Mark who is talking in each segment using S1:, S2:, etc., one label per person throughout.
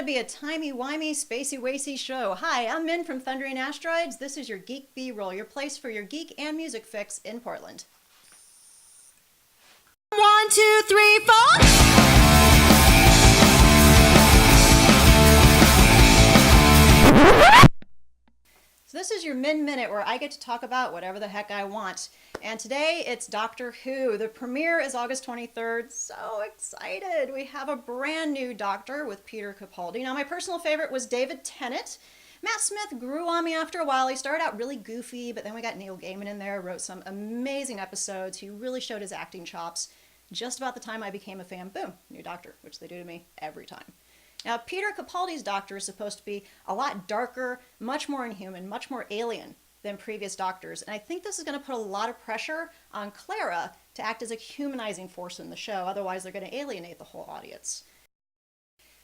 S1: to be a timey-wimey, spacey-wacy show. Hi, I'm Minn from Thundering Asteroids. This is your Geek B-roll, your place for your geek and music fix in Portland.
S2: 1, 2, 3, 4.
S1: So this is your Minn Minute, where I get to talk about whatever the heck I want. And today it's Doctor Who. The premiere is August 23rd. So excited! We have a brand new Doctor with Peter Capaldi. Now, my personal favorite was David Tennant. Matt Smith grew on me after a while. He started out really goofy, but then we got Neil Gaiman in there, wrote some amazing episodes. He really showed his acting chops. Just about the time I became a fan, boom, new Doctor, which they do to me every time. Now, Peter Capaldi's Doctor is supposed to be a lot darker, much more inhuman, much more alien than previous Doctors, and I think this is going to put a lot of pressure on Clara to act as a humanizing force in the show, otherwise they're going to alienate the whole audience.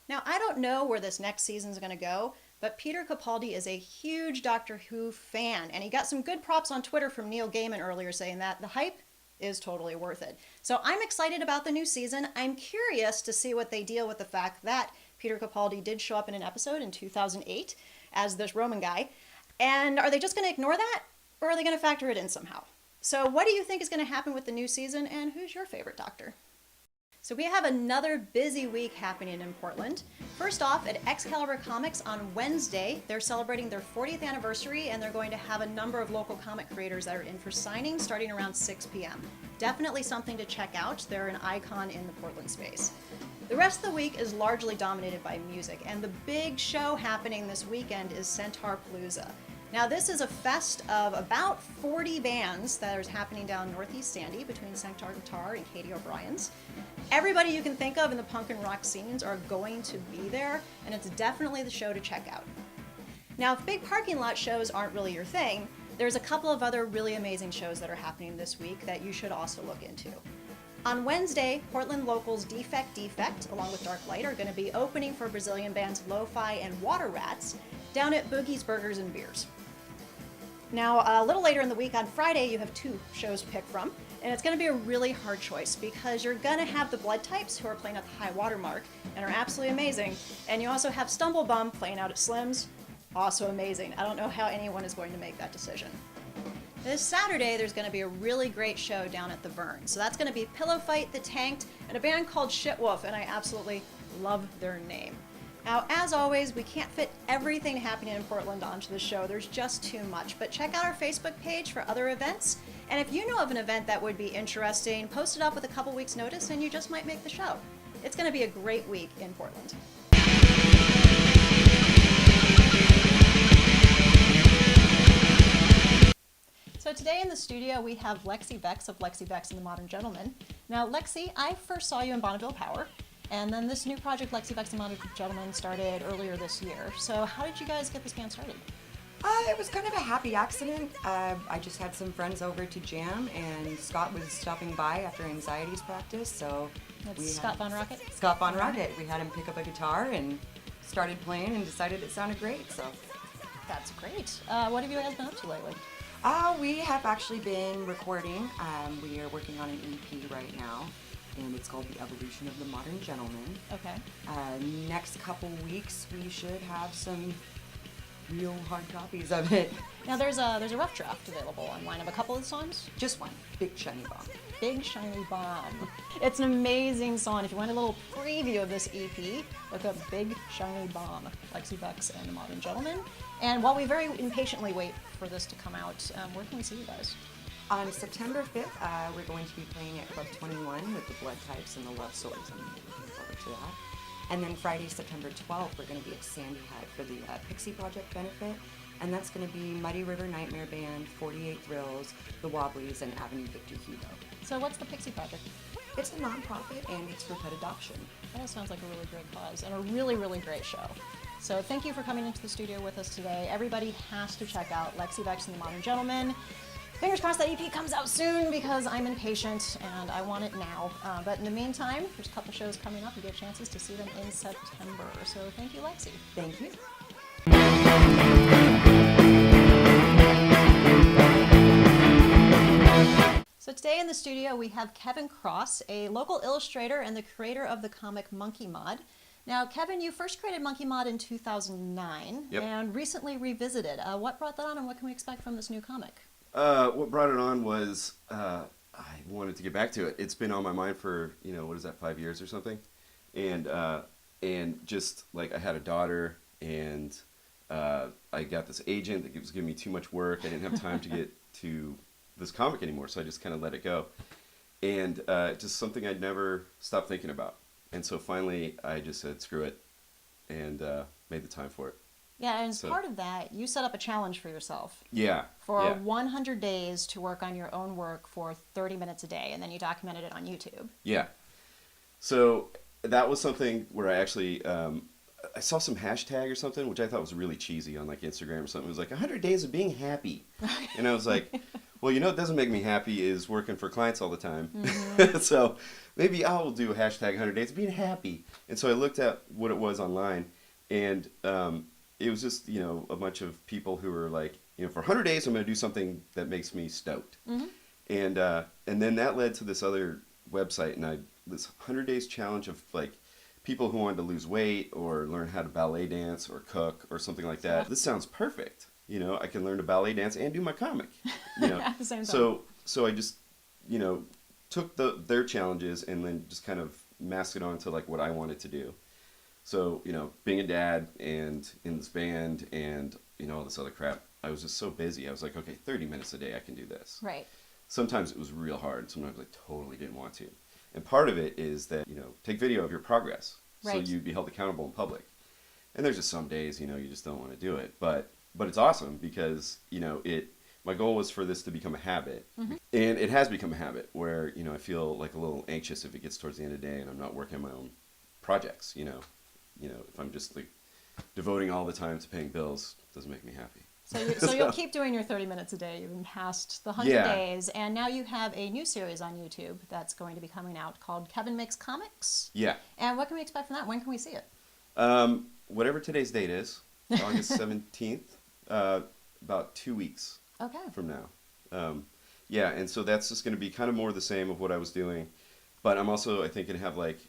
S1: Now, I don't know where this next season is going to go, but Peter Capaldi is a huge Doctor Who fan, and he got some good props on Twitter from Neil Gaiman earlier saying that the hype is totally worth it. So I'm excited about the new season. I'm curious to see what they deal with the fact that Peter Capaldi did show up in an episode in 2008 as this Roman guy. And are they just going to ignore that, or are they going to factor it in somehow? So what do you think is going to happen with the new season, and who's your favorite Doctor? So we have another busy week happening in Portland. First off, at Excalibur Comics on Wednesday, they're celebrating their 40th anniversary, and they're going to have a number of local comic creators that are in for signing starting around 6 p.m. Definitely something to check out. They're an icon in the Portland space. The rest of the week is largely dominated by music, and the big show happening this weekend is Centaur Palooza. Now, this is a fest of about 40 bands that is happening down Northeast Sandy between Centaur Guitar and Katie O'Brien's. Everybody you can think of in the punk and rock scenes are going to be there, and it's definitely the show to check out. Now, if big parking lot shows aren't really your thing, there's a couple of other really amazing shows that are happening this week that you should also look into. On Wednesday, Portland locals Defect, along with Dark Light, are going to be opening for Brazilian bands Lo-Fi and Water Rats down at Boogie's Burgers and Beers. Now, a little later in the week, on Friday, you have two shows to pick from, and it's going to be a really hard choice because you're going to have the Blood Types, who are playing at the High Water Mark and are absolutely amazing, and you also have Stumblebum playing out at Slim's, also amazing. I don't know how anyone is going to make that decision. This Saturday, there's going to be a really great show down at the Vern. So that's going to be Pillow Fight, The Tanked, and a band called Shitwolf, and I absolutely love their name. Now, as always, we can't fit everything happening in Portland onto the show. There's just too much. But check out our Facebook page for other events. And if you know of an event that would be interesting, post it up with a couple weeks' notice, and you just might make the show. It's going to be a great week in Portland. So today in the studio we have Lexxi Vexx of Lexxi Vexx and the Modern Gentleman. Now, Lexxi, I first saw you in Bonneville Power, and then this new project, Lexxi Vexx and the Modern Gentleman, started earlier this year. So how did you guys get this band started?
S3: It was kind of a happy accident. I just had some friends over to jam, and Scott was stopping by after anxieties practice, so
S1: Scott Von Rocket?
S3: Scott Von Rocket. We had him pick up a guitar and started playing and decided it sounded great, so.
S1: That's great. What have you guys been up to lately?
S3: We have actually been recording. We are working on an EP right now, and it's called The Evolution of the Modern Gentleman.
S1: Okay.
S3: Next couple weeks, we should have some real hard copies of it.
S1: Now, there's a rough draft available online of a couple of the songs.
S3: Just one. Big Shiny Bomb.
S1: Big Shiny Bomb. It's an amazing song. If you want a little preview of this EP, look up Big Shiny Bomb, Lexxi Vexx and the Modern Gentleman. And while we very impatiently wait for this to come out, where can we see you guys?
S3: On September 5th, we're going to be playing at Club 21 with the Blood Types and the Love Swords. I'm looking forward to that. And then Friday, September 12th, we're going to be at Sandy Hut for the Pixie Project benefit. And that's going to be Muddy River Nightmare Band, 48 Thrills, The Wobblies, and Avenue Victor Hugo.
S1: So what's the Pixie Project?
S3: It's a nonprofit, and it's for pet adoption.
S1: That sounds like a really great cause and a really, really great show. So thank you for coming into the studio with us today. Everybody has to check out Lexxi Vexx and the Modern Gentleman. Fingers crossed that EP comes out soon because I'm impatient and I want it now. But in the meantime, there's a couple shows coming up. You get chances to see them in September. So thank you, Lexxi.
S3: Thank you.
S1: So today in the studio we have Kevin Cross, a local illustrator and the creator of the comic Monkey Mod. Now, Kevin, you first created Monkey Mod in 2009
S4: Yep.
S1: and recently revisited. What brought that on, and what can we expect from this new comic?
S4: What brought it on was I wanted to get back to it. It's been on my mind for, what is that, 5 years or something? And just like I had a daughter, and I got this agent that was giving me too much work. I didn't have time to get to this comic anymore, so I just kind of let it go. And just something I'd never stopped thinking about. And so finally I just said, screw it, and made the time for it.
S1: Yeah, and as
S4: So-
S1: part of that, you set up a challenge for yourself
S4: Yeah.
S1: for
S4: yeah.
S1: 100 days to work on your own work for 30 minutes a day, and then you documented it on YouTube.
S4: Yeah. So that was something where I actually I saw some hashtag or something, which I thought was really cheesy on like Instagram or something. It was like 100 days of being happy. And I was like, well, what doesn't make me happy is working for clients all the time.
S1: Mm-hmm.
S4: So maybe I'll do a hashtag 100 days of being happy. And so I looked at what it was online, and it was just, a bunch of people who were like, for 100 days I'm going to do something that makes me stoked.
S1: Mm-hmm.
S4: And then that led to this other website, and this 100 days challenge of like people who wanted to lose weight or learn how to ballet dance or cook or something like that. This sounds perfect. I can learn to ballet dance and do my comic.
S1: At the same time.
S4: So I just, took their challenges and then just kind of masked it onto like what I wanted to do. So, being a dad and in this band and, all this other crap, I was just so busy. I was like, okay, 30 minutes a day I can do this.
S1: Right.
S4: Sometimes it was real hard. Sometimes I totally didn't want to. And part of it is that, take video of your progress.
S1: Right.
S4: So you'd be held accountable in public. And there's just some days, you just don't want to do it. But it's awesome because, my goal was for this to become a habit.
S1: Mm-hmm.
S4: And it has become a habit where, I feel like a little anxious if it gets towards the end of the day and I'm not working on my own projects, if I'm just like devoting all the time to paying bills, it doesn't make me happy.
S1: So you'll keep doing your 30 minutes a day. You've been past the 100
S4: Yeah.
S1: days, and now you have a new series on YouTube that's going to be coming out called Kevin Makes Comics.
S4: Yeah.
S1: And what can we expect from that? When can we see it?
S4: Whatever today's date is, August 17th, about 2 weeks
S1: Okay.
S4: from now. Yeah, and so that's just going to be kind of more the same of what I was doing. But I'm also, I think, going to have like,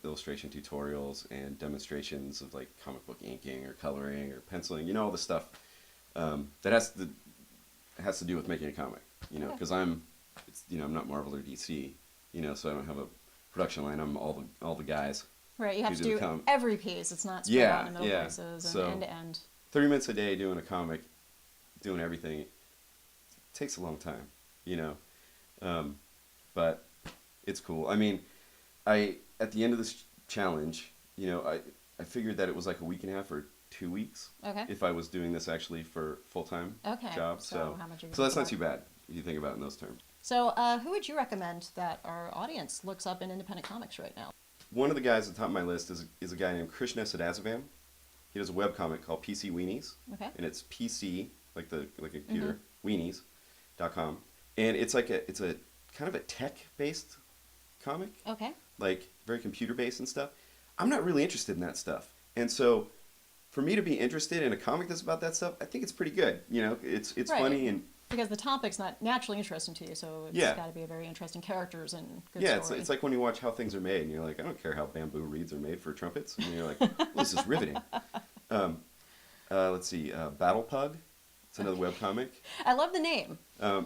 S4: illustration tutorials and demonstrations of like comic book inking or coloring or penciling, all the stuff that has to do with making a comic, because I'm not Marvel or DC, so I don't have a production line. I'm all the guys.
S1: Right, you have
S4: who
S1: to
S4: do
S1: do
S4: the com-
S1: every piece. It's not spread out in the middle places and
S4: So-
S1: end to end.
S4: 30 minutes a day doing a comic, doing everything, it takes a long time, but it's cool. I mean, at the end of this challenge, I figured that it was like a week and a half or 2 weeks
S1: Okay.
S4: if I was doing this actually for full-time
S1: Okay,
S4: job.
S1: so how much are you
S4: So that's
S1: gonna
S4: not too bad if you think about it in those terms.
S1: So who would you recommend that our audience looks up in independent comics right now?
S4: One of the guys at the top of my list is a guy named Krishna Sadasavam. He does a webcomic called PC Weenies.
S1: Okay.
S4: And it's PC, like a computer, weenies.com. And it's a kind of a tech-based comic,
S1: Okay.
S4: like very computer-based and stuff. I'm not really interested in that stuff. And so for me to be interested in a comic that's about that stuff, I think it's pretty good. It's
S1: Right.
S4: funny and
S1: Because the topic's not naturally interesting to you, so it's
S4: Yeah.
S1: got to be a very interesting characters and good
S4: yeah,
S1: story.
S4: it's like when you watch How Things Are Made, and you're like, I don't care how bamboo reeds are made for trumpets, and you're like, well, this is riveting. Let's see, Battle Pug. It's another webcomic.
S1: I love the name.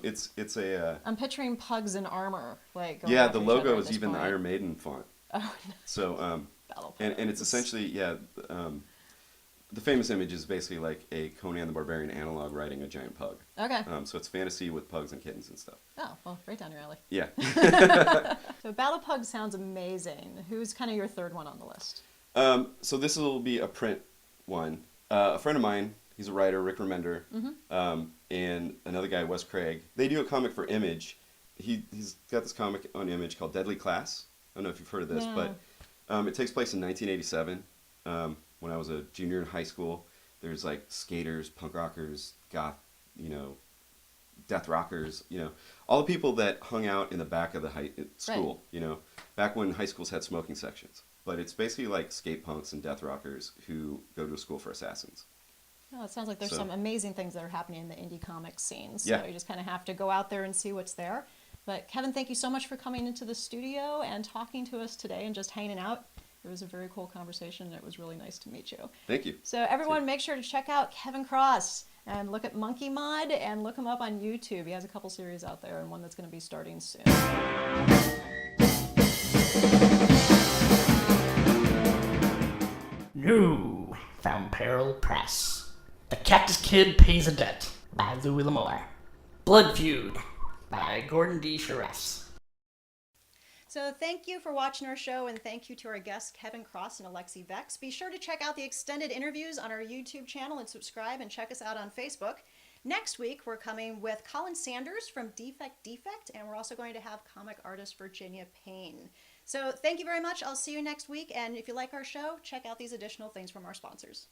S4: It's a
S1: I'm picturing pugs in armor, like going
S4: yeah.
S1: after
S4: The
S1: each other
S4: logo
S1: at
S4: is
S1: this
S4: even the
S1: point.
S4: Iron Maiden font.
S1: Oh,
S4: So
S1: Battle
S4: and it's
S1: Pugs.
S4: essentially the famous image is basically like a Conan the Barbarian analog riding a giant pug.
S1: Okay.
S4: So it's fantasy with pugs and kittens and stuff.
S1: Oh, well, right down your alley.
S4: Yeah.
S1: So Battle Pug sounds amazing. Who's kind of your third one on the list?
S4: So this will be a print one. A friend of mine, he's a writer, Rick Remender, and another guy, Wes Craig. They do a comic for Image. He's got this comic on Image called Deadly Class. I don't know if you've heard of this,
S1: No.
S4: but it takes place in 1987 when I was a junior in high school. There's like skaters, punk rockers, goth, death rockers, all the people that hung out in the back of the school, back when high schools had smoking sections. But it's basically like skate punks and death rockers who go to a school for assassins.
S1: Oh, it sounds like there's
S4: So-
S1: some amazing things that are happening in the indie comics scene. So
S4: Yeah.
S1: you just kind of have to go out there and see what's there. But Kevin, thank you so much for coming into the studio and talking to us today and just hanging out. It It was a very cool conversation, and it was really nice to meet you.
S4: Thank you.
S1: So everyone, make sure to check out Kevin Cross and look at Monkey Mod and look him up on YouTube. He has a couple series out there and one that's going to be starting soon.
S5: New from Peril Press. The Cactus Kid Pays a Debt by Louis L'Amour. Blood Feud by Gordon D. Charest.
S1: So thank you for watching our show, and thank you to our guests Kevin Cross and Lexxi Vexx. Be sure to check out the extended interviews on our YouTube channel and subscribe, and check us out on Facebook. Next week, we're coming with Colin Sanders from Defect, and we're also going to have comic artist Virginia Payne. So thank you very much. I'll see you next week, and if you like our show, check out these additional things from our sponsors.